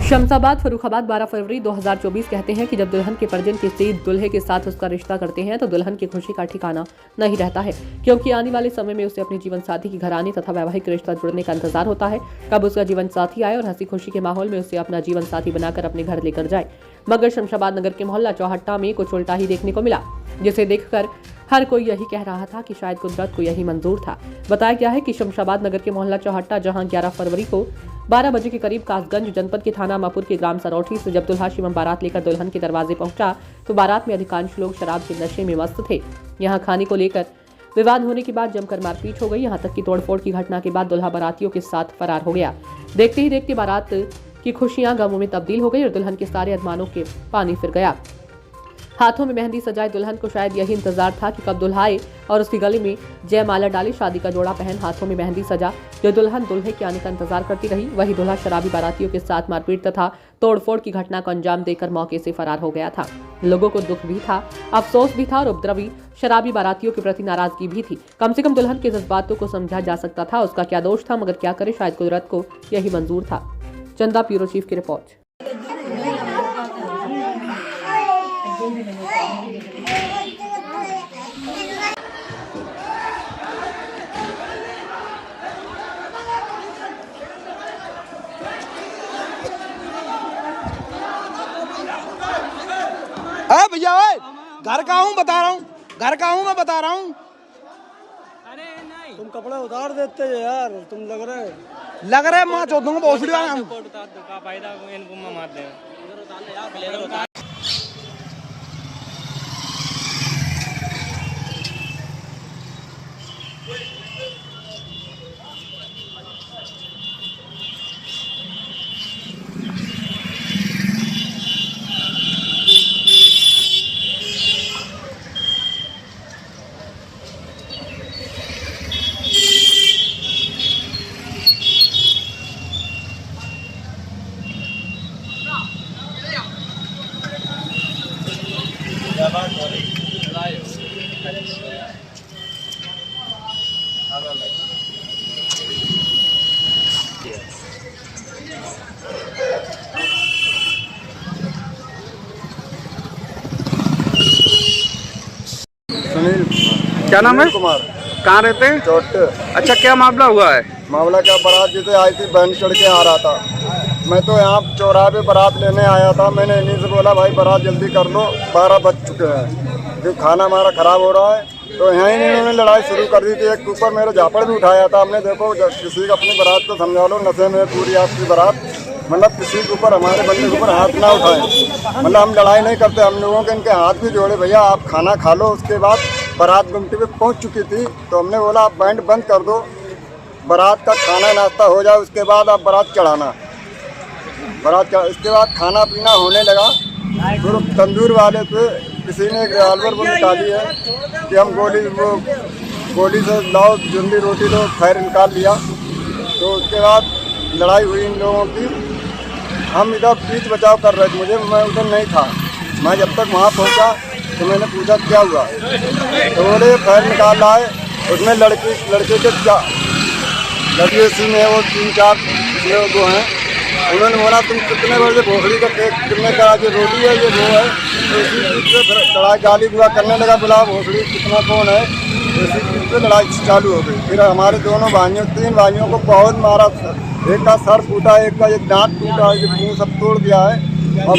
शमशाबाद फर्रुखाबाद 12 फरवरी 2024 कहते हैं कि जब दुल्हन के परिजन किसी दूल्हे के साथ उसका रिश्ता करते हैं तो दुल्हन की खुशी का ठिकाना नहीं रहता है, क्योंकि आने वाले समय में उसे अपने जीवन साथी की घर आने तथा वैवाहिक रिश्ता जुड़ने का इंतजार होता है। कब उसका जीवन साथी आए और हंसी खुशी के माहौल में उसे अपना जीवन साथी बनाकर अपने घर लेकर जाए। मगर शमशाबाद नगर के मोहल्ला चौहट्टा में कुछ उल्टा ही देखने को मिला, जिसे देखकर हर कोई यही कह रहा था कि शायद कुदरत को यही मंजूर था। बताया गया है कि शमशाबाद नगर के मोहल्ला चौहट्टा, जहां 11 फरवरी को 12 बजे के करीब कासगंज जनपद के थाना मापुर के ग्राम सरौठी से जब दुल्हा शिवम बारात लेकर दुल्हन के दरवाजे पहुंचा तो बारात में अधिकांश लोग शराब के नशे में मस्त थे। यहां खाने को लेकर विवाद होने के बाद जमकर मारपीट हो गई। यहां तक कि तोड़फोड़ की घटना के बाद दुल्हा बारातियों के साथ फरार हो गया। देखते ही देखते बारात की खुशियां गमों में तब्दील हो गई और दुल्हन के सारे अरमानों के पानी फिर गया। हाथों में मेहंदी सजाए दुल्हन को शायद यही इंतजार था कि कब दुल्हा आए और उसकी गले में जयमाला डाली। शादी का जोड़ा पहन हाथों में मेहंदी सजा जो दुल्हन दूल्हे के आने का इंतजार करती रही, वही दूल्हा शराबी बारातियों के साथ मारपीट तथा तोड़फोड़ की घटना को अंजाम देकर मौके से फरार हो गया था। लोगों को दुख भी था, अफसोस भी था और उपद्रवी शराबी बारातियों के प्रति नाराजगी भी थी। कम से कम दुल्हन के जज्बातों को समझा जा सकता था, उसका क्या दोष था, मगर क्या करे, शायद कुदरत को यही मंजूर था। चंदा ब्यूरो चीफ की रिपोर्ट। अरे भैया, घर का हूँ, बता रहा हूँ, घर का हूँ, मैं बता रहा हूँ। अरे नहीं, तुम कपड़े उतार देते हो यार, तुम लग रहे माँ चौधरी बहुत कोट उतार दो का फायदा इनको मार दे। सुनील क्या नाम है? कुमार। कहाँ रहते हैं? चोट। अच्छा, क्या मामला हुआ है? मामला क्या, बारात जैसे आई थी, बहन चढ़ के आ रहा था। मैं तो यहाँ चौराहे पे बारात लेने आया था। मैंने इन्हीं से बोला भाई बारात जल्दी कर लो, 12 बज चुके हैं, क्योंकि खाना हमारा खराब हो रहा है। तो यहीं इन्होंने लड़ाई शुरू कर दी थी। एक ऊपर मेरे झापड़ भी उठाया था हमने। देखो, किसी को अपनी बारात को समझा लो, नशे में पूरी आपकी बारात, मतलब किसी के ऊपर, हमारे बंदे के ऊपर हाथ ना उठाएं। मतलब हम लड़ाई नहीं करते, हम लोगों के इनके हाथ भी जोड़े, भैया आप खाना खा लो। उसके बाद बारात गुमटी पे पहुंच चुकी थी, तो हमने बोला आप बैंड बंद कर दो, बारात का खाना नाश्ता हो जाए, उसके बाद आप बारात चढ़ाना। इसके बाद खाना पीना होने लगा। फिर तंदूर वाले पे किसी ने एक रिवाल्वर वो निकाली है कि हम गोली से लाओ, जिंदी रोटी दो, खैर निकाल लिया। तो उसके बाद लड़ाई हुई इन लोगों की। हम इधर बीच बचाव कर रहे थे, मैं उधर नहीं था। मैं जब तक वहाँ पहुँचा तो मैंने पूछा क्या हुआ, तो बोले खैर निकाल लाए। उसमें लड़के के लड़के में वो 3-4 लोग वो हैं। उन्होंने बोला तुम कितने बजे भोसड़ी का केक कितने का, जो रोटी है ये वो है। तो इसी चीज़ से फिर लड़ाई गाली गुला करने लगा, बोला भोसड़ी कितना कौन है। तो इसी चीज़ से लड़ाई चालू हो गई। फिर हमारे दोनों भाइयों, 3 भाइयों को बहुत मारा। एक का सर फूटा, एक का एक दांत टूटा, ये मुँह सब तोड़ दिया है। और